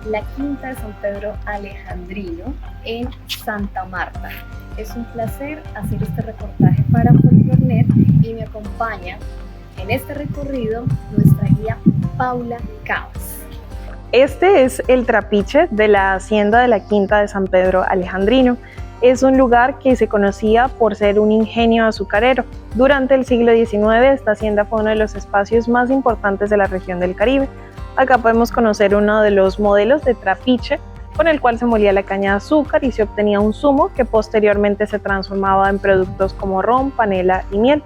la Quinta de San Pedro Alejandrino en Santa Marta. Es un placer hacer este reportaje para Folklornet y me acompaña en este recorrido nuestra guía Paula Cabas. Este es el trapiche de la hacienda de la Quinta de San Pedro Alejandrino. Es un lugar que se conocía por ser un ingenio azucarero. Durante el siglo XIX, esta hacienda fue uno de los espacios más importantes de la región del Caribe. Acá podemos conocer uno de los modelos de trapiche con el cual se molía la caña de azúcar y se obtenía un zumo que posteriormente se transformaba en productos como ron, panela y miel.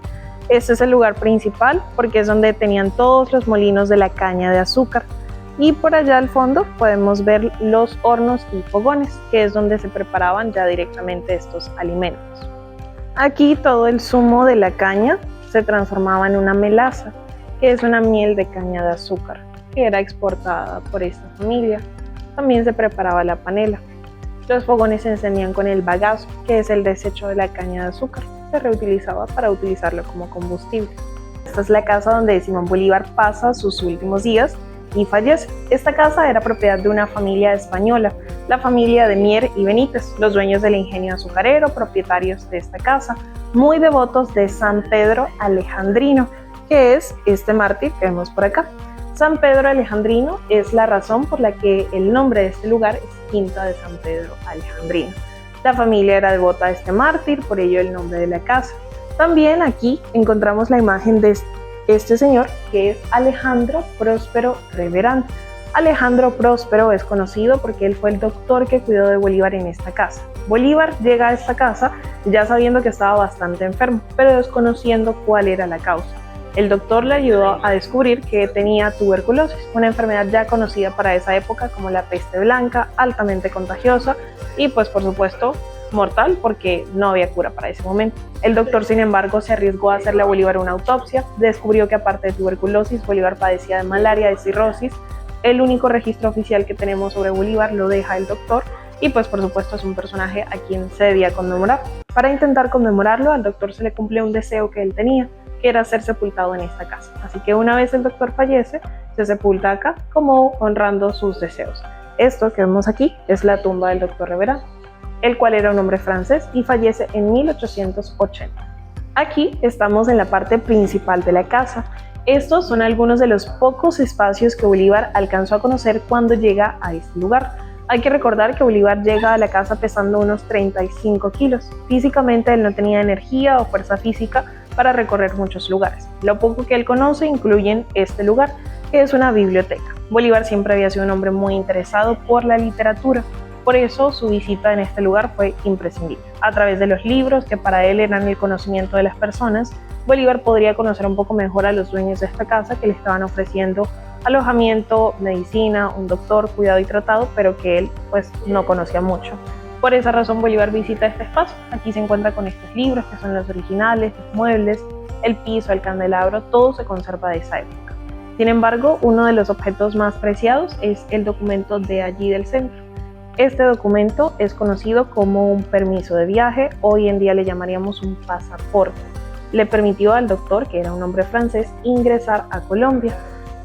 Este es el lugar principal porque es donde tenían todos los molinos de la caña de azúcar. Y por allá al fondo podemos ver los hornos y fogones, que es donde se preparaban ya directamente estos alimentos. Aquí todo el zumo de la caña se transformaba en una melaza, que es una miel de caña de azúcar, que era exportada por esta familia. También se preparaba la panela. Los fogones se encendían con el bagazo, que es el desecho de la caña de azúcar. Se reutilizaba para utilizarlo como combustible. Esta es la casa donde Simón Bolívar pasa sus últimos días y fallece. Esta casa era propiedad de una familia española, la familia de Mier y Benítez, los dueños del ingenio azucarero, propietarios de esta casa, muy devotos de San Pedro Alejandrino, que es este mártir que vemos por acá. San Pedro Alejandrino es la razón por la que el nombre de este lugar es Quinta de San Pedro Alejandrino. La familia era devota de este mártir, por ello el nombre de la casa. También aquí encontramos la imagen de este señor, que es Alejandro Próspero Reverán. Alejandro Próspero es conocido porque él fue el doctor que cuidó de Bolívar en esta casa. Bolívar llega a esta casa ya sabiendo que estaba bastante enfermo, pero desconociendo cuál era la causa. El doctor le ayudó a descubrir que tenía tuberculosis, una enfermedad ya conocida para esa época como la peste blanca, altamente contagiosa y pues por supuesto mortal porque no había cura para ese momento. El doctor, sin embargo, se arriesgó a hacerle a Bolívar una autopsia, descubrió que aparte de tuberculosis, Bolívar padecía de malaria, de cirrosis. El único registro oficial que tenemos sobre Bolívar lo deja el doctor y pues por supuesto es un personaje a quien se debía conmemorar. Para intentar conmemorarlo, al doctor se le cumplió un deseo que él tenía, que era ser sepultado en esta casa. Así que una vez el doctor fallece, se sepulta acá como honrando sus deseos. Esto que vemos aquí es la tumba del doctor Reverán, el cual era un hombre francés y fallece en 1880. Aquí estamos en la parte principal de la casa. Estos son algunos de los pocos espacios que Bolívar alcanzó a conocer cuando llega a este lugar. Hay que recordar que Bolívar llega a la casa pesando unos 35 kilos. Físicamente él no tenía energía o fuerza física para recorrer muchos lugares. Lo poco que él conoce incluyen este lugar, que es una biblioteca. Bolívar siempre había sido un hombre muy interesado por la literatura. Por eso su visita en este lugar fue imprescindible. A través de los libros, que para él eran el conocimiento de las personas, Bolívar podría conocer un poco mejor a los dueños de esta casa que le estaban ofreciendo alojamiento, medicina, un doctor, cuidado y tratado, pero que él pues no conocía mucho. Por esa razón Bolívar visita este espacio. Aquí se encuentra con estos libros que son los originales, los muebles, el piso, el candelabro, todo se conserva de esa época. Sin embargo, uno de los objetos más preciados es el documento de allí del centro. Este documento es conocido como un permiso de viaje, hoy en día le llamaríamos un pasaporte. Le permitió al doctor, que era un hombre francés, ingresar a Colombia,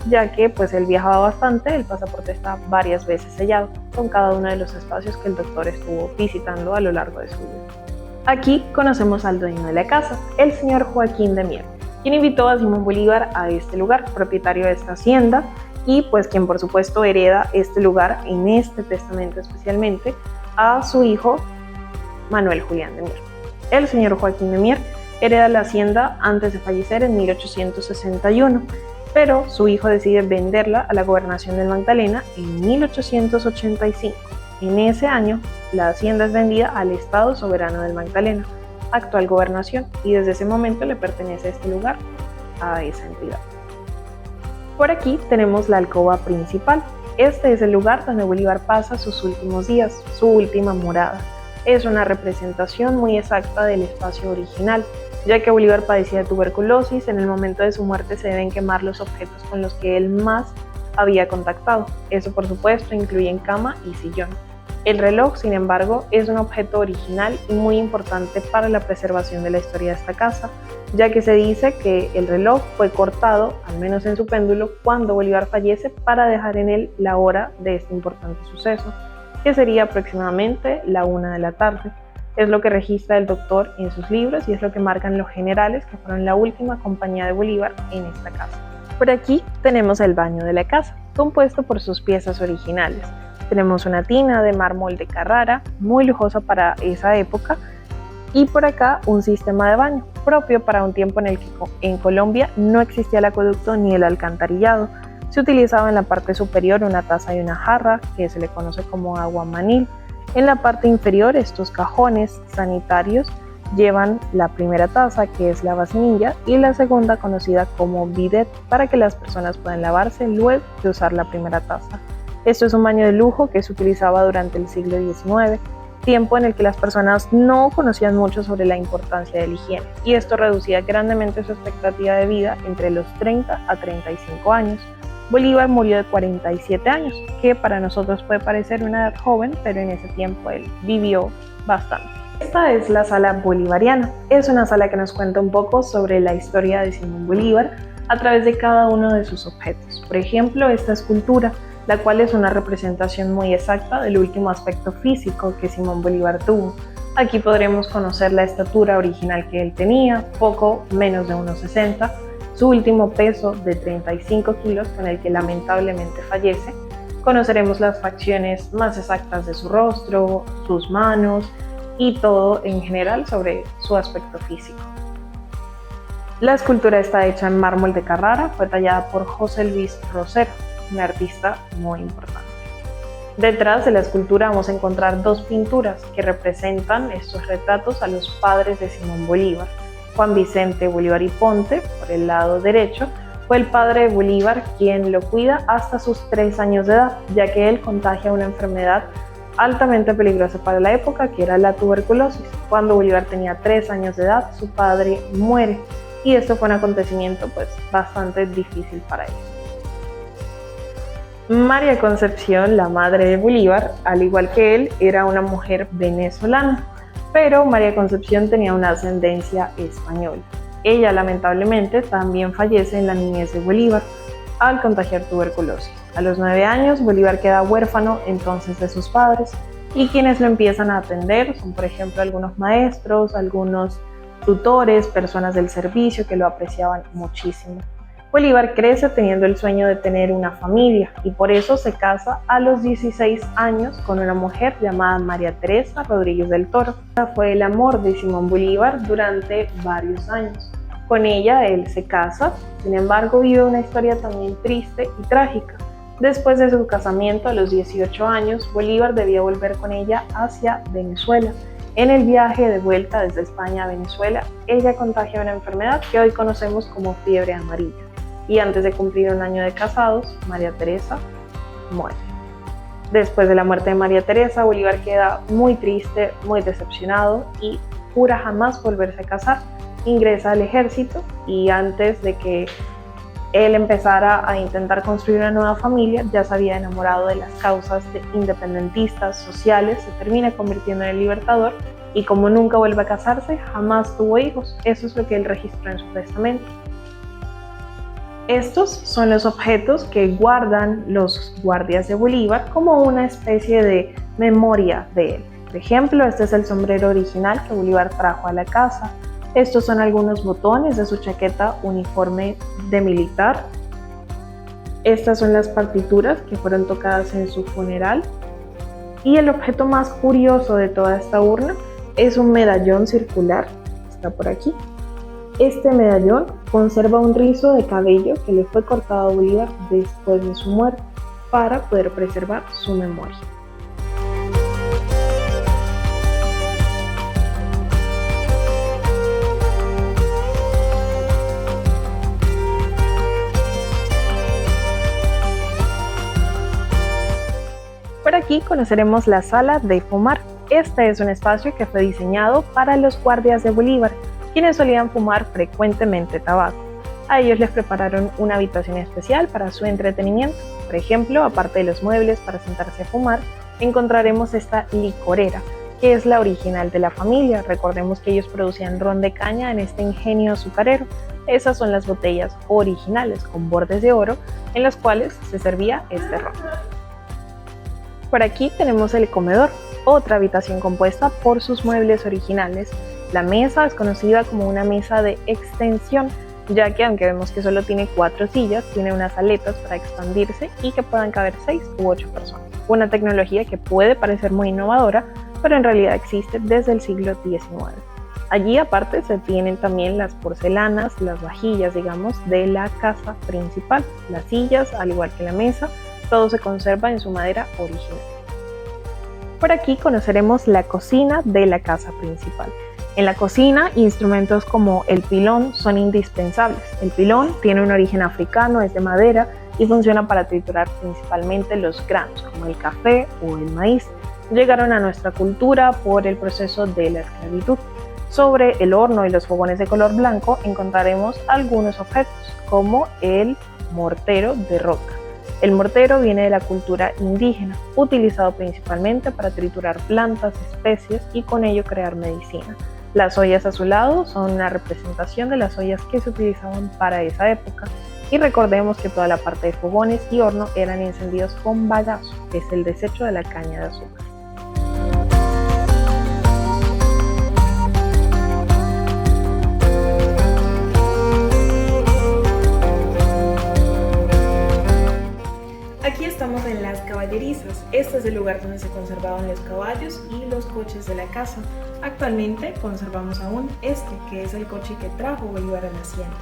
ya que pues él viajaba bastante, el pasaporte está varias veces sellado con cada uno de los espacios que el doctor estuvo visitando a lo largo de su vida. Aquí conocemos al dueño de la casa, el señor Joaquín de Mier, quien invitó a Simón Bolívar a este lugar, propietario de esta hacienda, y pues quien por supuesto hereda este lugar en este testamento especialmente a su hijo Manuel Julián de Mier. El señor Joaquín de Mier hereda la hacienda antes de fallecer en 1861, pero su hijo decide venderla a la gobernación del Magdalena en 1885. En ese año, la hacienda es vendida al Estado Soberano del Magdalena, actual gobernación, y desde ese momento le pertenece este lugar a esa entidad. Por aquí tenemos la alcoba principal. Este es el lugar donde Bolívar pasa sus últimos días, su última morada. Es una representación muy exacta del espacio original, ya que Bolívar padecía de tuberculosis. En el momento de su muerte se deben quemar los objetos con los que él más había contactado. Eso por supuesto incluye cama y sillón. El reloj, sin embargo, es un objeto original y muy importante para la preservación de la historia de esta casa, ya que se dice que el reloj fue cortado, al menos en su péndulo, cuando Bolívar fallece para dejar en él la hora de este importante suceso, que sería aproximadamente la 1 de la tarde. Es lo que registra el doctor en sus libros y es lo que marcan los generales que fueron la última compañía de Bolívar en esta casa. Por aquí tenemos el baño de la casa, compuesto por sus piezas originales. Tenemos una tina de mármol de Carrara, muy lujosa para esa época, y por acá un sistema de baño, propio para un tiempo en el que en Colombia no existía el acueducto ni el alcantarillado. Se utilizaba en la parte superior una taza y una jarra, que se le conoce como aguamanil. En la parte inferior, estos cajones sanitarios llevan la primera taza, que es la vasinilla, y la segunda, conocida como bidet, para que las personas puedan lavarse luego de usar la primera taza. Esto es un baño de lujo que se utilizaba durante el siglo XIX, tiempo en el que las personas no conocían mucho sobre la importancia de la higiene, y esto reducía grandemente su expectativa de vida entre los 30 a 35 años. Bolívar murió de 47 años, que para nosotros puede parecer una edad joven, pero en ese tiempo él vivió bastante. Esta es la sala bolivariana. Es una sala que nos cuenta un poco sobre la historia de Simón Bolívar a través de cada uno de sus objetos. Por ejemplo, esta escultura, la cual es una representación muy exacta del último aspecto físico que Simón Bolívar tuvo. Aquí podremos conocer la estatura original que él tenía, poco menos de 1,60, su último peso de 35 kilos con el que lamentablemente fallece. Conoceremos las facciones más exactas de su rostro, sus manos y todo en general sobre su aspecto físico. La escultura está hecha en mármol de Carrara, fue tallada por José Luis Rosero, un artista muy importante. Detrás de la escultura vamos a encontrar dos pinturas que representan estos retratos a los padres de Simón Bolívar. Juan Vicente Bolívar y Ponte, por el lado derecho, fue el padre de Bolívar quien lo cuida hasta sus 3 años de edad, ya que él contagia una enfermedad altamente peligrosa para la época, que era la tuberculosis. Cuando Bolívar tenía 3 años de edad, su padre muere, y esto fue un acontecimiento bastante difícil para él. María Concepción, la madre de Bolívar, al igual que él, era una mujer venezolana, pero María Concepción tenía una ascendencia española. Ella lamentablemente también fallece en la niñez de Bolívar al contagiar tuberculosis. A los 9 años Bolívar queda huérfano entonces de sus padres, y quienes lo empiezan a atender son, por ejemplo, algunos maestros, algunos tutores, personas del servicio que lo apreciaban muchísimo. Bolívar crece teniendo el sueño de tener una familia y por eso se casa a los 16 años con una mujer llamada María Teresa Rodríguez del Toro. Esta fue el amor de Simón Bolívar durante varios años. Con ella él se casa, sin embargo vive una historia también triste y trágica. Después de su casamiento a los 18 años, Bolívar debía volver con ella hacia Venezuela. En el viaje de vuelta desde España a Venezuela, ella contagia una enfermedad que hoy conocemos como fiebre amarilla. Y antes de cumplir 1 año de casados, María Teresa muere. Después de la muerte de María Teresa, Bolívar queda muy triste, muy decepcionado y jura jamás volverse a casar. Ingresa al ejército y antes de que él empezara a intentar construir una nueva familia, ya se había enamorado de las causas independentistas, sociales, se termina convirtiendo en el libertador y como nunca vuelve a casarse, jamás tuvo hijos. Eso es lo que él registró en su testamento. Estos son los objetos que guardan los guardias de Bolívar como una especie de memoria de él. Por ejemplo, este es el sombrero original que Bolívar trajo a la casa. Estos son algunos botones de su chaqueta uniforme de militar. Estas son las partituras que fueron tocadas en su funeral. Y el objeto más curioso de toda esta urna es un medallón circular, está por aquí. Este medallón conserva un rizo de cabello que le fue cortado a Bolívar después de su muerte para poder preservar su memoria. Por aquí conoceremos la sala de fumar. Este es un espacio que fue diseñado para los guardias de Bolívar, quienes solían fumar frecuentemente tabaco. A ellos les prepararon una habitación especial para su entretenimiento. Por ejemplo, aparte de los muebles para sentarse a fumar, encontraremos esta licorera, que es la original de la familia. Recordemos que ellos producían ron de caña en este ingenio azucarero. Esas son las botellas originales con bordes de oro en las cuales se servía este ron. Por aquí tenemos el comedor, otra habitación compuesta por sus muebles originales. La mesa es conocida como una mesa de extensión, ya que aunque vemos que solo tiene 4 sillas, tiene unas aletas para expandirse y que puedan caber 6 u 8 personas. Una tecnología que puede parecer muy innovadora, pero en realidad existe desde el siglo XIX. Allí aparte se tienen también las porcelanas, las vajillas, digamos, de la casa principal. Las sillas, al igual que la mesa, todo se conserva en su madera original. Por aquí conoceremos la cocina de la casa principal. En la cocina, instrumentos como el pilón son indispensables. El pilón tiene un origen africano, es de madera y funciona para triturar principalmente los granos, como el café o el maíz. Llegaron a nuestra cultura por el proceso de la esclavitud. Sobre el horno y los fogones de color blanco encontraremos algunos objetos, como el mortero de roca. El mortero viene de la cultura indígena, utilizado principalmente para triturar plantas, especies y con ello crear medicina. Las ollas a su lado son una representación de las ollas que se utilizaban para esa época. Y recordemos que toda la parte de fogones y horno eran encendidos con bagazo, que es el desecho de la caña de azúcar. Aquí estamos en las caballerizas. Este es el lugar donde se conservaban los caballos y los coches de la casa. Actualmente conservamos aún este, que es el coche que trajo Bolívar a la hacienda.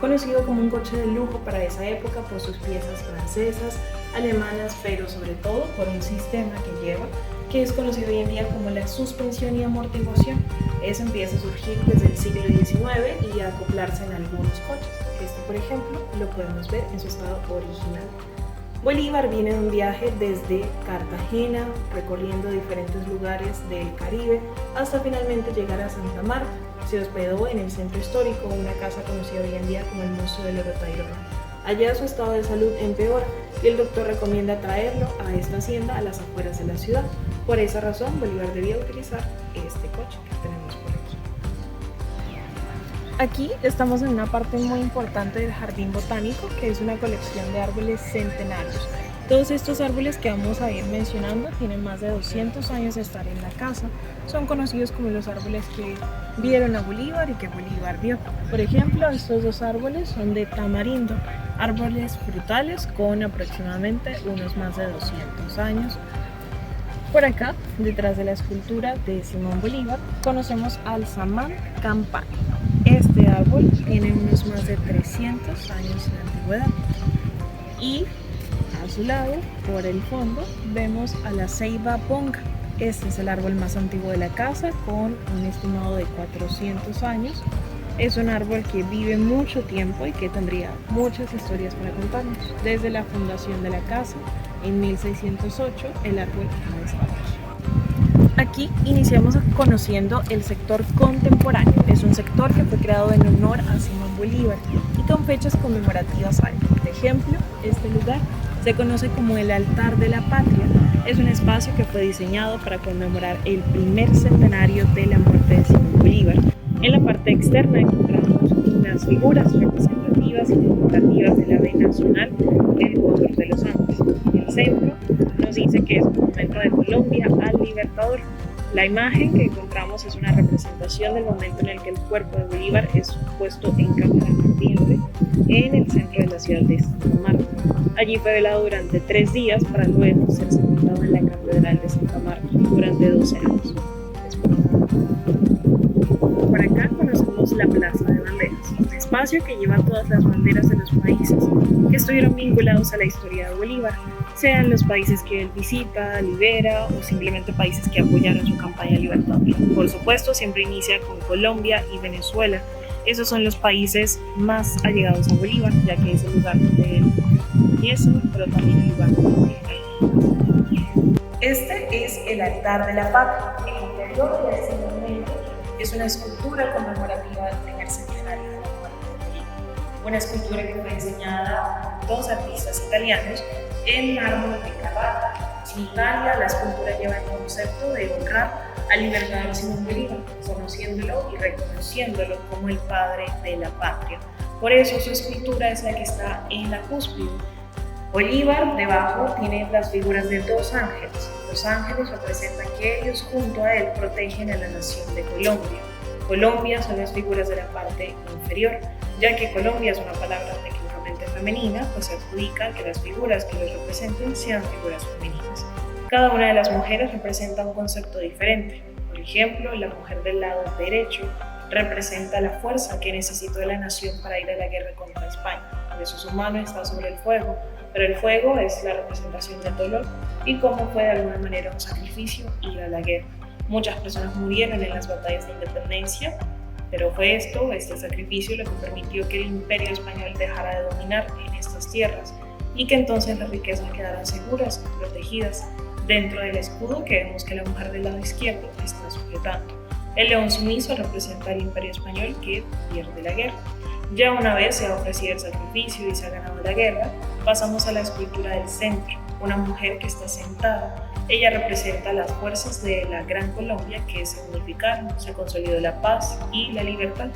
Conocido como un coche de lujo para esa época por sus piezas francesas, alemanas, pero sobre todo por un sistema que lleva, que es conocido hoy en día como la suspensión y amortiguación. Eso empieza a surgir desde el siglo XIX y a acoplarse en algunos coches. Este, por ejemplo, lo podemos ver en su estado original. Bolívar viene de un viaje desde Cartagena, recorriendo diferentes lugares del Caribe, hasta finalmente llegar a Santa Marta. Se hospedó en el centro histórico, una casa conocida hoy en día como el Museo del Oro Tayrona. Allá su estado de salud empeora y el doctor recomienda traerlo a esta hacienda a las afueras de la ciudad. Por esa razón, Bolívar debía utilizar este coche que tenemos por aquí. Aquí estamos en una parte muy importante del jardín botánico, que es una colección de árboles centenarios. Todos estos árboles que vamos a ir mencionando tienen más de 200 años de estar en la casa. Son conocidos como los árboles que vieron a Bolívar y que Bolívar vio. Por ejemplo, estos dos árboles son de tamarindo, árboles frutales con aproximadamente unos más de 200 años. Por acá, detrás de la escultura de Simón Bolívar, conocemos al samán campano. Este árbol tiene unos más de 300 años de antigüedad. Y a su lado, por el fondo, vemos a la ceiba ponga. Este es el árbol más antiguo de la casa, con un estimado de 400 años. Es un árbol que vive mucho tiempo y que tendría muchas historias para contarnos. Desde la fundación de la casa, en 1608, el árbol no estaba aquí. Aquí iniciamos conociendo el sector contemporáneo. Es un sector que fue creado en honor a Simón Bolívar y con fechas conmemorativas hay. Por ejemplo, este lugar se conoce como el Altar de la Patria. Es un espacio que fue diseñado para conmemorar el primer centenario de la muerte de Simón Bolívar. En la parte externa encontramos unas figuras representativas y conmemorativas del ave nacional, el cóndor de los Andes. En el centro nos dice que es un monumento de Colombia al Libertador. La imagen que encontramos es una representación del momento en el que el cuerpo de Bolívar es puesto en cámara ardiente en el centro de la ciudad de Santa Marta. Allí fue velado durante 3 días para luego ser sepultado en la Catedral de Santa Marta durante 12 años. Por acá conocemos la Plaza de Banderas, un espacio que lleva todas las banderas de los países que estuvieron vinculados a la historia de Bolívar, sean los países que él visita, libera o simplemente países que apoyaron su campaña libertadora. Por supuesto, siempre inicia con Colombia y Venezuela. Esos son los países más allegados a Bolívar, ya que es el lugar donde él empieza, pero también el lugar donde él. Este es el Altar de la Patria. El interior de este monumento es una escultura conmemorativa del primer centenario de la muerte de Bolívar. Una escultura que fue diseñada por 2 artistas italianos en mármol de Carrara. En Italia, la escultura lleva el concepto de honrar al libertador Simón Bolívar, conociéndolo y reconociéndolo como el padre de la patria. Por eso su escultura es la que está en la cúspide. Bolívar debajo tiene las figuras de dos ángeles. Los ángeles representan que ellos junto a él protegen a la nación de Colombia. Colombia son las figuras de la parte inferior, ya que Colombia es una palabra técnicamente femenina, pues se adjudica que las figuras que los representen sean figuras femeninas. Cada una de las mujeres representa un concepto diferente. Por ejemplo, la mujer del lado derecho representa la fuerza que necesitó la nación para ir a la guerra contra España. Por eso su mano está sobre el fuego, pero el fuego es la representación del dolor y cómo fue de alguna manera un sacrificio ir a la guerra. Muchas personas murieron en las batallas de independencia, pero fue este sacrificio, lo que permitió que el imperio español dejara de dominar en estas tierras y que entonces las riquezas quedaran seguras y protegidas dentro del escudo que vemos que la mujer del lado izquierdo está sujetando. El león sumiso representa al imperio español que pierde la guerra. Ya una vez se ha ofrecido el sacrificio y se ha ganado la guerra, pasamos a la escultura del centro, una mujer que está sentada. Ella representa las fuerzas de la Gran Colombia que se unificaron, se consolidó la paz y la libertad.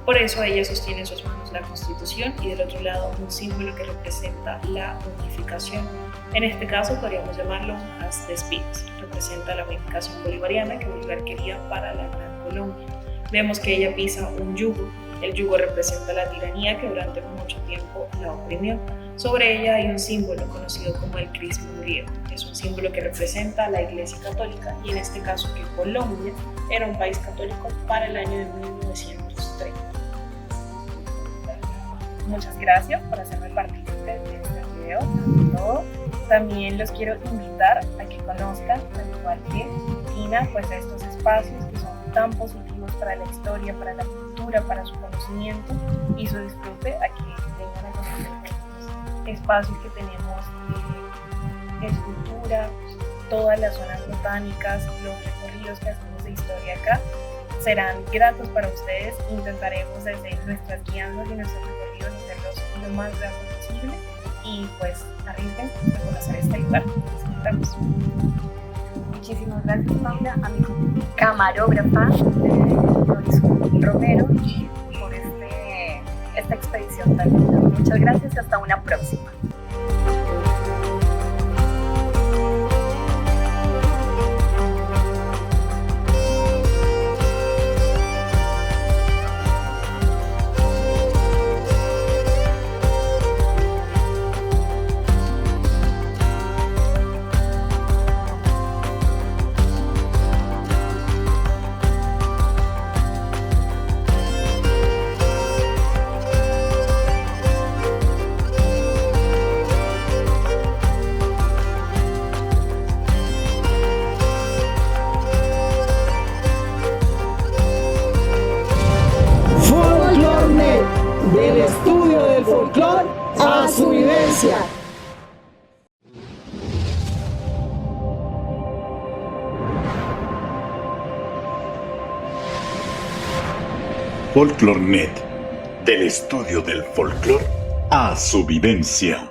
Por eso ella sostiene en sus manos la Constitución y del otro lado un símbolo que representa la unificación. En este caso podríamos llamarlo un haz de espigas. Representa la unificación bolivariana que Bolívar quería para la Gran Colombia. Vemos que ella pisa un yugo. El yugo representa la tiranía que durante mucho tiempo la oprimió. Sobre ella hay un símbolo conocido como el crisma griego. Es un símbolo que representa a la Iglesia Católica y en este caso que Colombia era un país católico para el año de 1930. Muchas gracias por hacerme partícipe de este video. Ante todo, también los quiero invitar a que conozcan, al igual que Tina, pues estos espacios que son tan positivos para la historia, para la cultura, para su conocimiento y su disfrute, a que vengan a conocer estos espacios que tenemos de escultura, todas las zonas botánicas, los recorridos que hacemos de historia acá. Serán gratos para ustedes. Intentaremos desde nuestras guianzas y nuestros recorridos hacerlos lo más gratos posible y pues arriesguen a conocer este lugar. Les invitamos. Muchísimas gracias, Paula, a mi camarógrafa Doris Romero por esta expedición tan linda. Muchas gracias y hasta una próxima. Del estudio del folclore a su vivencia. FolklorNet, del estudio del folclore a su vivencia.